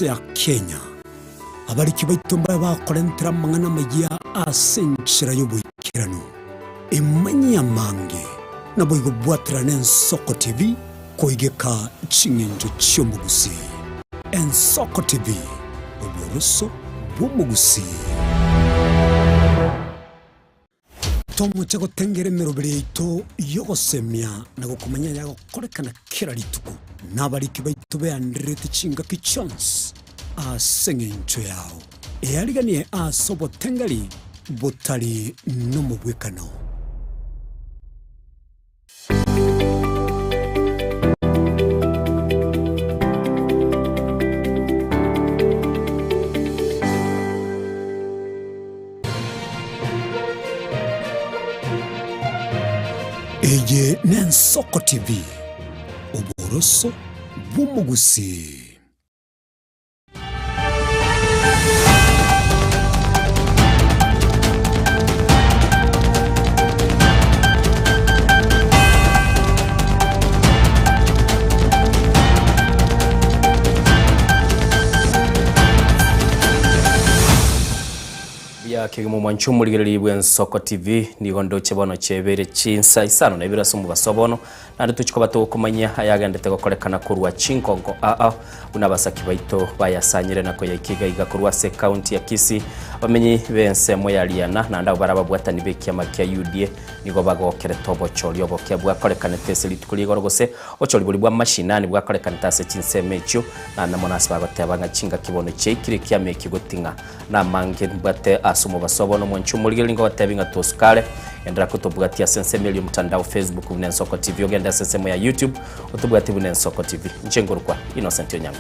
ya Kenya abariki baitumba bakorentera mangana magia asenchira y'ubukirano emanya mange nabo igobwatira n'Ensoko TV koigeka chingenjo cy'omugusi Ensoko TV uburuso bw'umugusi Tomu chago tengere merobreito yogosemia na gukumanya yago korekana kira rituko nabariki baitu beandrete chinga ki chance asengencho yao eariganie asobo tengari botari no mubwekano Eye n'Ensoko TV uburoso bw'umugusi Kigimo mwanchu muligiriri bw'Ensoko TV nigondo chebono chebere Chinsa Isano na Ibere sumu basobono na tuchikoba to kumanya ayagendete gokorekana kurwa chinkongo unabasaki baito bayasanyire nako yakiga igakurwa se county ya Kisii bamenyi bense moyaliana na ndabo barababwatani bekiama kya UDA nigo bagokere tobo choli obokya bwakorekana tese litukuligorogose ocholi buli bwa mashinani bwakorekana tase Chinsa mecho na namonasi bagotebanga chinga kibono chekire kya meki gotinga na mange bwate asumo basobono mwanchu muligiriri ngo batebinga toskale endera kutobwatia sense meli mtandao Facebook n'Ensoko TV ogenda sense mo ya YouTube utobwatia n'Ensoko TV nchengurukwa Innocent Onyango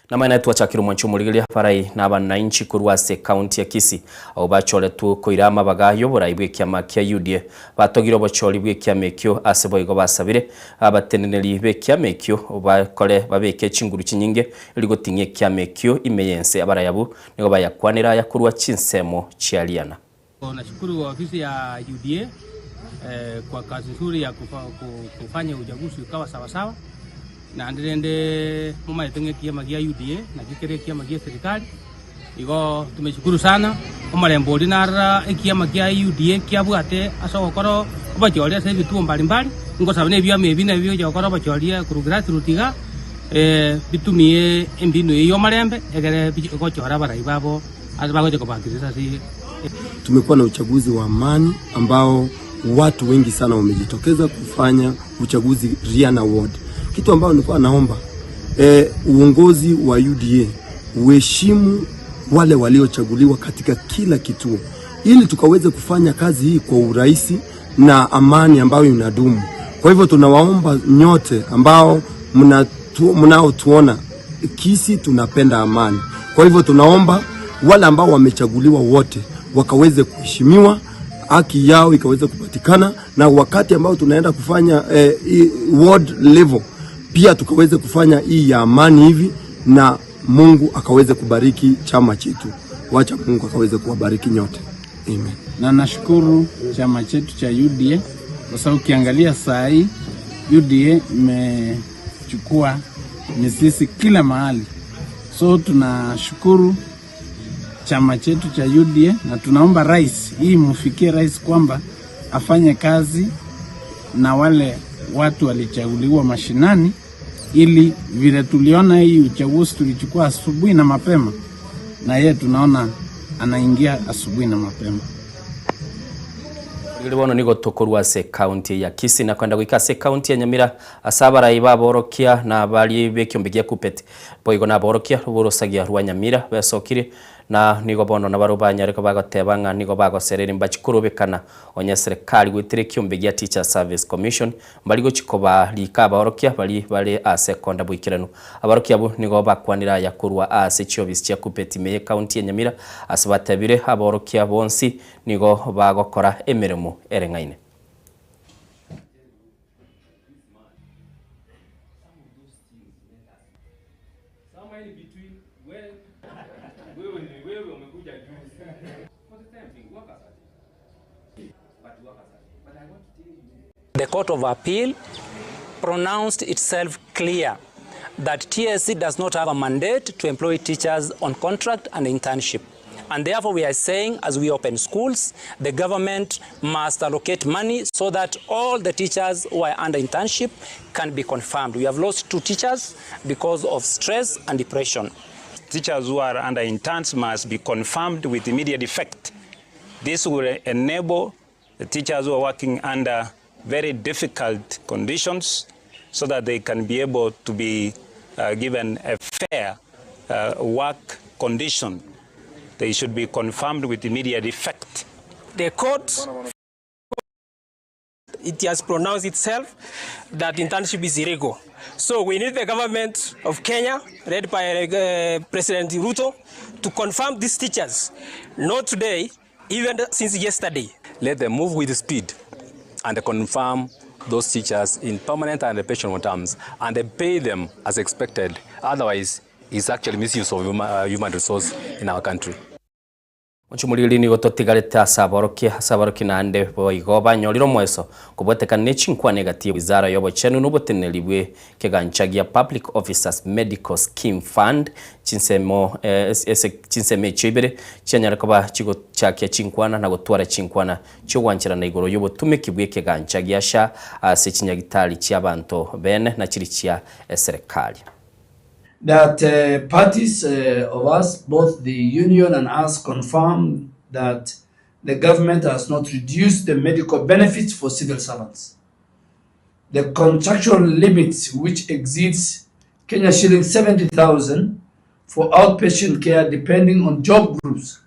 na maana yetu achakiro mwanchu muligiriri parai na abananchi kurwase county ya Kisii au bachole tu koirama bagayo buraibwe kyama kya UDA batogiro bocholi bwe kyamekyo asebo igo basabire abateneneli be kyamekyo bakole babeke chinguru chinyinge iligotinye kyamekyo imeyense abarayabu nigo bayakwanira yakurwa chinsemo chialiana. Nashukuru ofisi ya UDA kwa kazi nzuri ya kufanya uchaguzi ukawa sawa sawa na ndende mama yetenge kia magia UDA na kikere kia magia serikali igo tumeshukuru sana omarembo dinara kia magia UDA kia bwate asogokoro obajolia se bitu mbalimbali ngo sabone bya mebina byo jokoro bajolia kurugrati rutiga bitumie embino iyo marembe egere bigochora baraibabo azabagoje kubakiriza si. Tumekuwa na uchaguzi wa amani ambao watu wengi sana wamejitokeza kufanya uchaguzi Riana Ward. Kitu ambao nilikuwa naomba uongozi wa UDA uheshimu wale waliochaguliwa katika kila kituo ili tukaweze kufanya kazi hii kwa urahisi na amani ambayo inadumu. Kwa hivyo tunawaomba nyote ambao mnaotuona Kisii tunapenda amani. Kwa hivyo tunaomba wale ambao wamechaguliwa wote wakaweze kuheshimiwa, haki yao ikaweze kupatikana, na wakati ambao tunaenda kufanya ward level pia tukaweze kufanya hii ya amani hivi na Mungu akaweze kubariki chama chetu. Wacha Mungu akaweze kuwabariki nyote. Amen. Na nashukuru chama chetu cha UDA kwa sababu ukiangalia saa hii UDA imechukua mizizi kila mahali. So tunashukuru chama chetu cha UDA na tunaomba rais hii mfikie rais kwamba afanye kazi na wale watu walichaguliwa mashinani ili vile tuliona hii uchaguzi tulichukua asubuhi na mapema na yeye tunaona anaingia asubuhi na mapema. Ilibono nigo tokorwa se county ya Kisii na kwenda kuikase county ya Nyamira asabara ibaborokia na bali bekyombigia kupete boigo na borokia borosagia rwa Nyamira besokire na nigo bono na barubanya ariko bagotebanga nigo bagoserera mbachikurubikana onye serikali gwitire kyombigia Teacher Service Commission mbali gochikoba lika borokia bali asekonda bwikirano abarokia bo nigo bakwanira yakurwa ase chiobisi cya kupete me county ya Nyamira asabatabire aborokia bonsi nigo bagokora emirimo erengaine. The Court of Appeal pronounced itself clear that TSC does not have a mandate to employ teachers on contract and internship. And therefore we are saying, as we open schools, the government must allocate money so that all the teachers who are under internship can be confirmed. We have lost 2 teachers because of stress and depression. Teachers who are under interns must be confirmed with immediate effect. This will enable the teachers who are working under very difficult conditions so that they can be able to be given a fair work condition. They should be confirmed with immediate effect. The court, it has pronounced itself that internship is illegal. So we need the government of Kenya, led by President Ruto, to confirm these teachers. Not today, even since yesterday. Let them move with speed and confirm those teachers in permanent and perpetual terms, and they pay them as expected. Otherwise, it's actually misuse of human resource in our country. Muchumulili ni gototigarete asaboroki nande boigoba nyoriro mweso kubotekana nechinkwa negative wizara yobochenu nuboteneri bwe keganchagia Public Officers Medical Scheme Fund chinseme chibere cyanyarakaba chigo cyakya chinkwana na gotwara chinkwana cyo wanchira na igoro yobotumiki bwe keganchagia sha se chinyagitali cy'abantu bene na kiri cya serikali. That parties of us, both the union and us, confirm that the government has not reduced the medical benefits for civil servants. The contractual limits, which exceeds Kenya shilling 70,000 for outpatient care depending on job groups,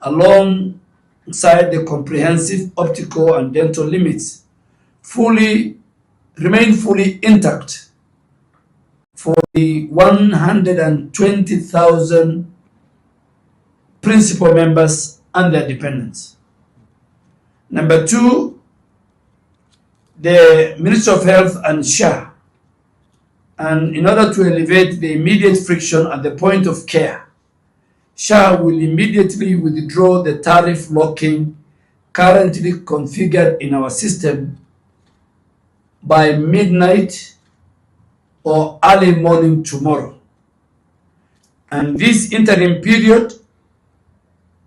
alongside the comprehensive optical and dental limits, remain fully intact for the 120,000 principal members and their dependents. Number 2, the Ministry of Health and SHA, and in order to alleviate the immediate friction at the point of care, SHA will immediately withdraw the tariff locking currently configured in our system by midnight or early morning tomorrow. And this interim period,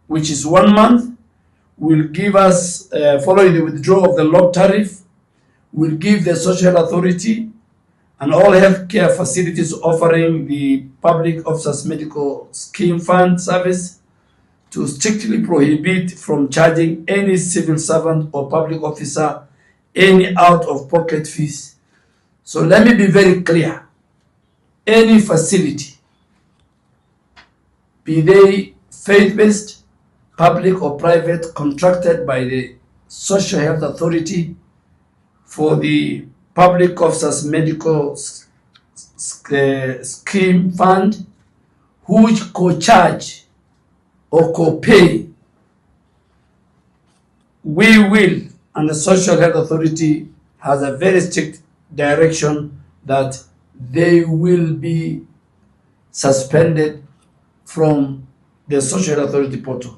which is 1 month, will give us, following the withdrawal of the lock tariff, will give the Social Authority and all healthcare facilities offering the Public Officers Medical Scheme Fund service to strictly prohibit from charging any civil servant or public officer any out-of-pocket fees. So let me be very clear. Any facility, be they faith-based, public or private, contracted by the Social Health Authority for the Public Officers Medical Scheme Fund, which co-charge or co-pay, we will, and the Social Health Authority has a very strict direction that they will be suspended from the Social Authority portal.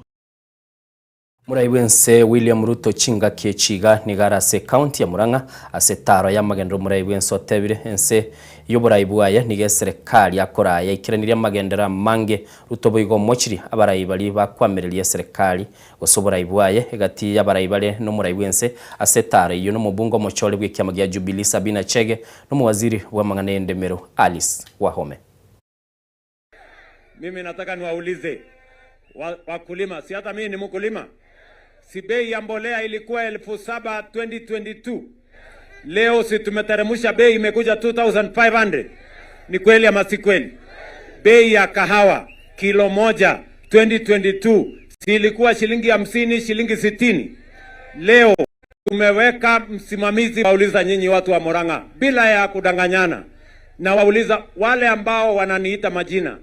Muraiwense William Ruto chinga kechiga nigarase county ya Murang'a asetaro ya magendero muraiwense otebire ense yoburaibuaye nige serikali yakoraya ikiraniria magendera mange rutoboigo mochiri abaraibali bakwamereria serikali gosoburaibuaye egati y'abaraibale no muraiwense asetaro iyo no mubungo mochole bw'ikyama gya Jubilee Sabina Chege no muwaziri wa mangane ndemero Alice Wahome. Mimi nataka niwaulize wakulima, si hata mimi ni mkulima. Si bei ya mbolea ilikuwa 7,000 2022. Leo si tumeteremsha bei imekuja 2,500. Ni kweli ama si kweli? Bei ya kahawa kilo moja 2022 si ilikuwa shilingi 50, shilingi 60. Leo tumeweka msimamizi. Wauliza nyinyi watu wa Murang'a bila ya kudanganyana, na wauliza wale ambao wananiita majina,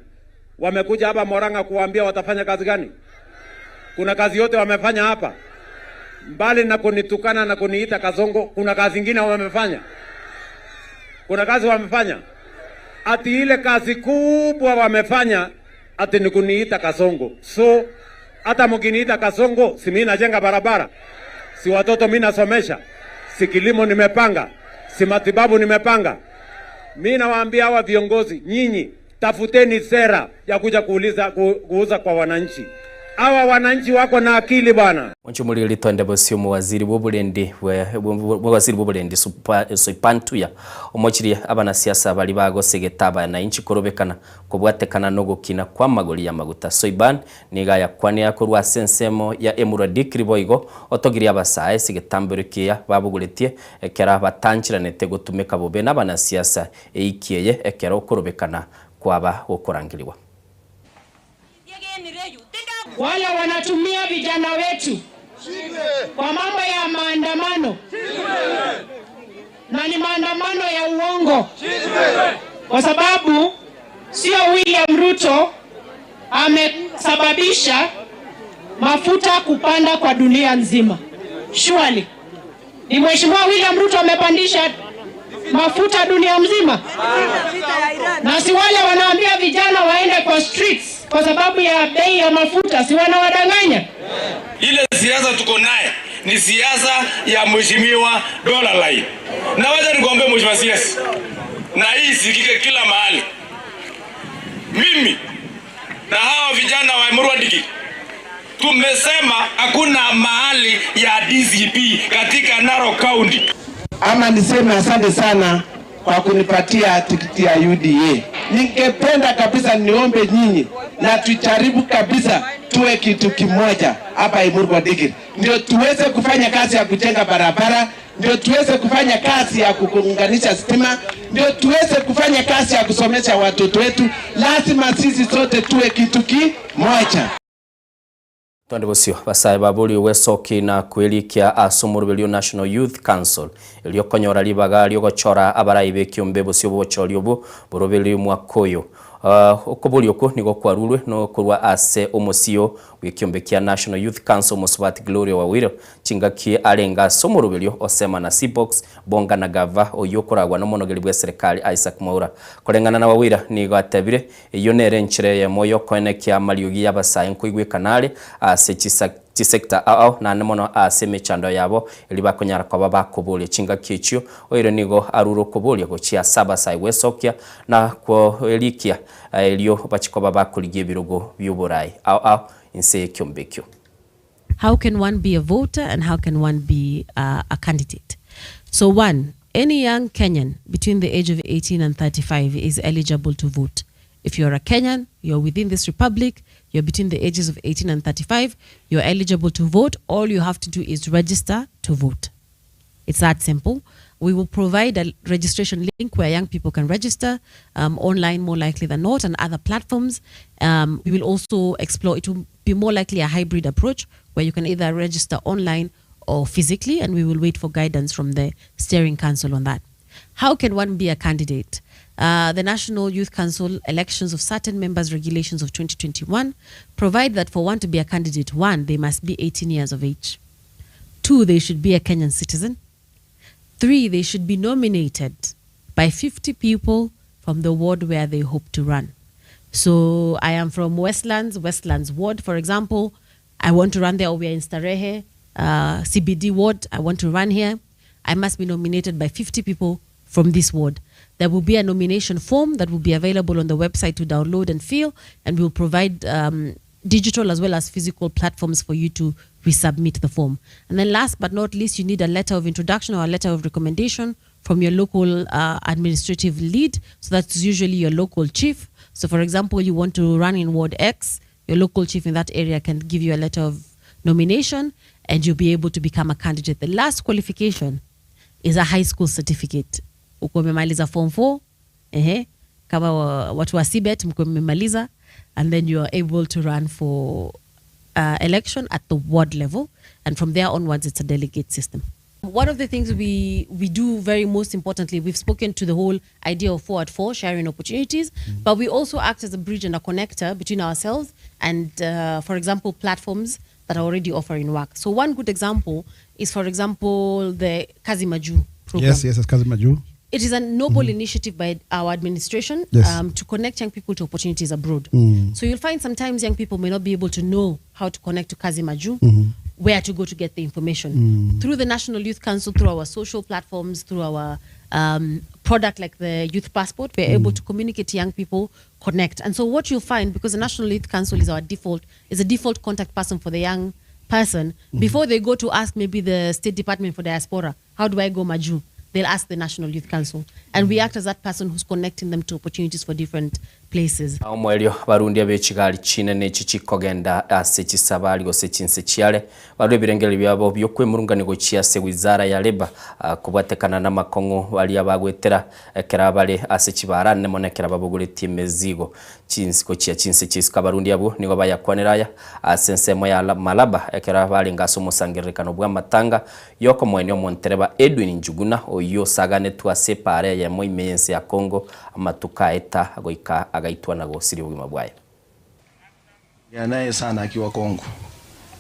wamekuja hapa Murang'a kuambia watafanya kazi gani? Kuna kazi yote wamefanya hapa? Mbali na kunitukana na kuniita kasongo, kuna kazi nyingine wamefanya? Kuna kazi wamefanya? Ati ile kazi kubwa wamefanya ati ni kuniita kasongo. So hata mkiniita kasongo, si mimi najenga barabara, Si watoto mimi nasomesha, si kilimo nimepanga, si matibabu nimepanga. Mimi nawaambia hawa viongozi, nyinyi tafuteni sera ya kuja kuuza kwa wananchi. Hawa wananchi wako na akili bwana. Mchumuli litonde bosio muwaziri bobulendi Soipantuya omochiri abana siasa bali bagosegeta na inchi korobekana kobwatekana no gukina kwa magoli ya maguta. Soiban niga yakwane yakorwa sensemo ya Emuradikri boigo otogiri abasae sigetamburukia babuguletie ekera batanchiranete gutumeka bobe n'abana siasa eikieye ekera okorobekana kwaba okorangiriwa. Wale wanatumia vijana wetu kwa mambo ya maandamano na ni maandamano ya uongo, kwa sababu sio William Ruto amesababisha mafuta kupanda kwa dunia nzima. Surely ni Mheshimiwa William Ruto amepandisha mafuta dunia mzima, na si wale wanaambia vijana waende kwa streets kwa sababu ya bei ya mafuta, si wanawadanganya? Ile siasa tuko naye ni siasa ya Mheshimiwa Dollar Line. Na wacha nikwambie Mheshimiwa siasa, na hii sikike kila mahali. Mimi na hawa vijana wa Emuradikri tumesema hakuna mahali ya DCP katika Narok County. Ama niseme asante sana kwa kunipatia tikiti ya UDA. Ningependa kabisa niombe nyinyi na tujaribu kabisa tuwe kitu kimoja hapa Emuradikri. Ndio tuweze kufanya kazi ya kujenga barabara, ndio tuweze kufanya kazi ya kuunganisha stima, ndio tuweze kufanya kazi ya kusomesha watoto wetu. Lazima sisi sote tuwe kitu kimoja. Twande bosio basaye babuli wesoki na kwelikia asomurubelio National Youth Council iliyokonyora libaga lyogochora abarayibe kiombe bosio bochori obo borobeli mwakoyo okobuli oko nigo kwarulwe no kurwa ase omosio wikiombe kia National Youth Council Mosbat Gloria Wawiro chingaki alenga somurubelio osema na Cbox bonga na gava oyokoragwa no monogeli bwa serikali Isaac Maura kolengana na Wawira nigo atebire iyo nere nchire ya moyo konekia maliogi yabasaye nkoigwe kanale ase chisekta ao na nemono ase mechando yabo ili bakonyara kwa baba kobole chinga kichio oire nigo aruro kobole gochia saba sai wesokia na kwa elikia elio bachiko baba kuligie birogo byuborai ao inse kyombekyo. How can one be a voter and how can one be a candidate? So one, any young Kenyan between the age of 18 and 35 is eligible to vote. If you're a Kenyan, you're within this republic, you're between the ages of 18 and 35, you're eligible to vote. All you have to do is register to vote. It's that simple. We will provide a registration link where young people can register online, more likely than not, and other platforms. We will also explore, it will be more likely a hybrid approach where you can either register online or physically, and we will wait for guidance from the steering council on that. How can one be a candidate? The National Youth Council elections of certain members regulations of 2021 provide that for one to be a candidate, one, they must be 18 years of age. Two, they should be a Kenyan citizen. Three, they should be nominated by 50 people from the ward where they hope to run. So I am from Westlands ward, for example. I want to run there, or we are in Starehe, CBD ward. I want to run here. I must be nominated by 50 people from this ward. There will be a nomination form that will be available on the website to download and fill, and we will provide digital as well as physical platforms for you to resubmit the form. And then last but not least, you need a letter of introduction or a letter of recommendation from your local administrative lead. So that's usually your local chief. So for example, you want to run in Ward X, your local chief in that area can give you a letter of nomination and you'll be able to become a candidate. The last qualification is a high school certificate. Uko umemaliza form 4, kama watu wa CBET mko umemaliza, and then you are able to run for election at the ward level, and from there onwards it's a delegate system. One of the things we do very most importantly, we've spoken to the whole idea of 4 at 4, sharing opportunities, but we also act as a bridge and a connector between ourselves and, for example, platforms that are already offering work. So one good example is, for example, the Kazi Maju program. Yes, it's Kazi Maju. It is a noble initiative by our administration to connect young people to opportunities abroad. So you'll find sometimes young people may not be able to know how to connect to Kazi Maju where to go to get the information. Through the National Youth Council, through our social platforms, through our product like the Youth Passport, we're able to communicate to young people, connect. And so what you'll find, because the National Youth Council is a default contact person for the young person, before they go to ask maybe the State Department for Diaspora, how do I go Maju? They'll ask the National Youth Council. And we act as that person who's connecting them to opportunities for different places. Omwelio barundi abechigali chine nechi chikogenda asechi sabali go sechinse chiale bado birengeli byabo byokwe murungani go chiase wizara ya leba kubatekana na makongo bali abagwetera kerabale asechi barane monekera babuguleti mezigo chinsiko chia chinse chisika barundi abo nigo bayakwaneraya asensemo ya malaba kerabale ngaso musangirekano bwa matanga yoko mwenyo montereba Edwin Njuguna oyo sagane twasepare ya moimense ya Kongo amatuka eta agoika agaitwa na gosiri bwima bwaye yanaye sana akiwa Kongo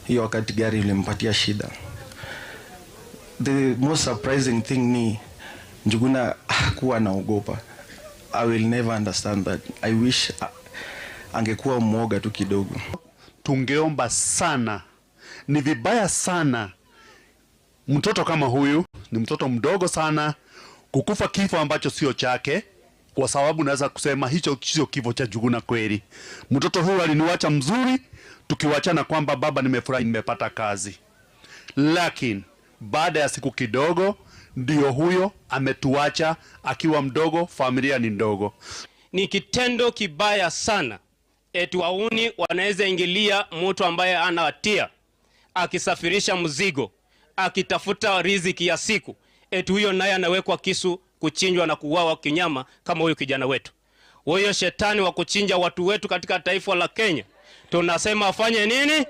hiyo wakati gari ilimpatia shida. The most surprising thing ni Njuguna hakuwa naogopa. I will never understand that. I wish angekuwa mwoga tu kidogo. Tungeomba sana, ni vibaya sana mtoto kama huyu, ni mtoto mdogo sana kukufa kifo ambacho sio chake, kwa sababu naweza kusema hicho sio kifo cha Njuguna kweli. Mtoto huyu aliniacha mzuri, tukiwachana kwamba baba nimefurahi nimepata kazi. Lakini baada ya siku kidogo ndio huyo ametuacha akiwa mdogo, familia ni ndogo. Ni kitendo kibaya sana. Wauni wanaweza ingilia mtu ambaye ana hatia akisafirisha mzigo, akitafuta riziki ya siku. Huyo naye anawekwa kisu, kuchinjwa na kuuawa kinyama kama huyo kijana wetu. Huyo shetani wa kuchinja watu wetu katika taifa la Kenya, tunasema afanye nini?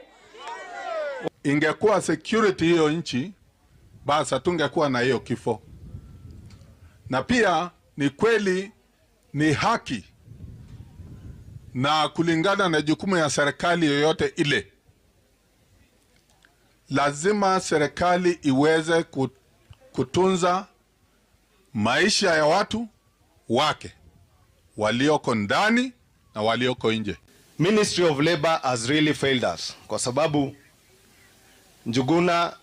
Ingekuwa security hiyo nchi, basi hatungekuwa na hiyo kifo. Na pia ni kweli ni haki na kulingana na jukumu ya serikali yoyote ile, lazima serikali iweze kutunza maisha ya watu wake walioko ndani na walioko nje. Ministry of Labor has really failed us kwa sababu Njuguna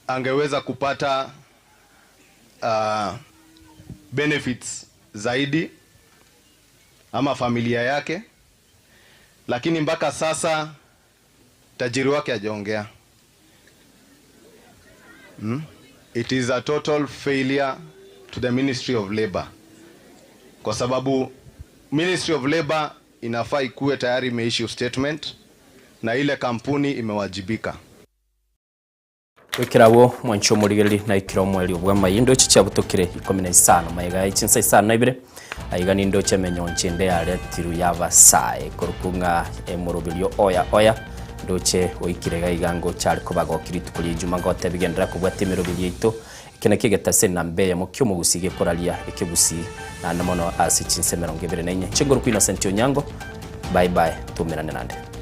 angeweza kupata benefits zaidi ama familia yake, lakini mpaka sasa tajiri wake hajaongea. It is a total failure to the Ministry of Labor, kwa sababu Ministry of Labor inafaa ikuwe tayari imeissue statement na ile kampuni imewajibika. Wikirabo mwancho murigeli na ikiro mweli obwa mayindo chichabutukire 15 mayiga Chinsa Isano na Ibere ayiga nindo chemenyo nchinde yale tiru yabasae korukunga emorobilyo oya ndoche oikirega igango cyari kubago kiritu kuri juma ngote bigendera kubwatemero bilyito kene kigetase nambe ya mukyo mu gusige koralia ekebusi na namono asi Chinsa 24 chingoro ku Innocent Onyango. Bye bye tumirane nande.